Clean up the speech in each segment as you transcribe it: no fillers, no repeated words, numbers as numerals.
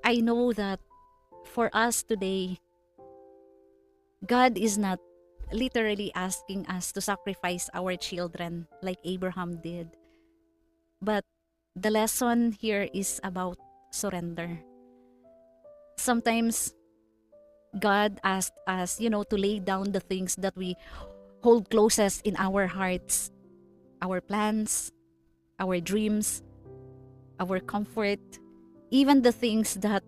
I know that for us today, God is not literally asking us to sacrifice our children like Abraham did. But the lesson here is about surrender. Sometimes God asked us, to lay down the things that we hold closest in our hearts, our plans, our dreams, our comfort, even the things that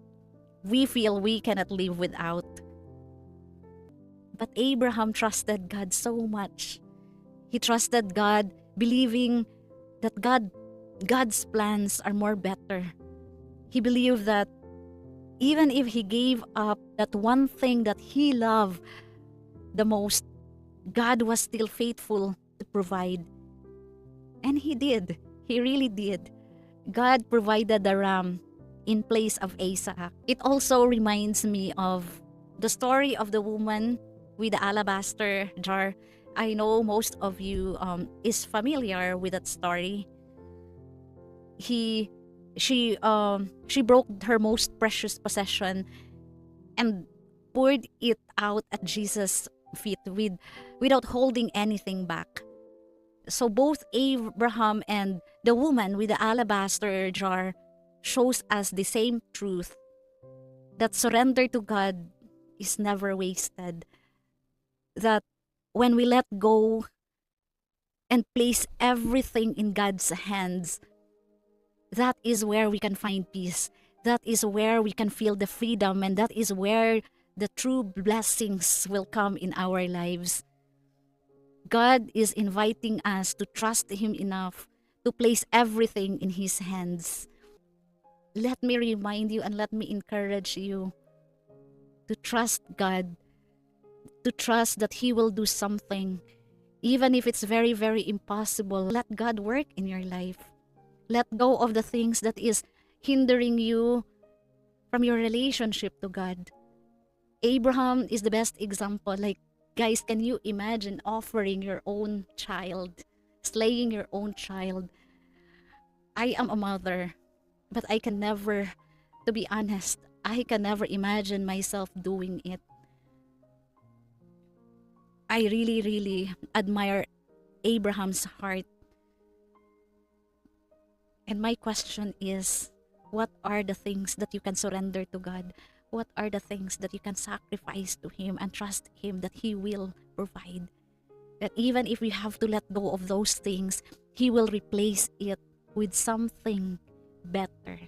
we feel we cannot live without. But Abraham trusted God so much. He trusted God, believing that God's plans are more better. He believed that even if he gave up that one thing that he loved the most, God was still faithful to provide. And he did. He really did. God provided the ram in place of Isaac. It also reminds me of the story of the woman with the alabaster jar. I know most of you is familiar with that story. She broke her most precious possession and poured it out at Jesus' feet without holding anything back. So both Abraham and the woman with the alabaster jar shows us the same truth, that surrender to God is never wasted. That when we let go and place everything in God's hands, that is where we can find peace. That is where we can feel the freedom, and that is where the true blessings will come in our lives. God is inviting us to trust Him enough to place everything in His hands. Let me remind you and let me encourage you to trust God, to trust that He will do something. Even if it's very, very impossible, let God work in your life. Let go of the things that is hindering you from your relationship to God. Abraham is the best example. Like, guys, can you imagine offering your own child, slaying your own child? I am a mother, but I can never, to be honest, I can never imagine myself doing it. I really, really admire Abraham's heart. And my question is, what are the things that you can surrender to God? What are the things that you can sacrifice to Him and trust Him that He will provide? That even if we have to let go of those things, He will replace it with something better.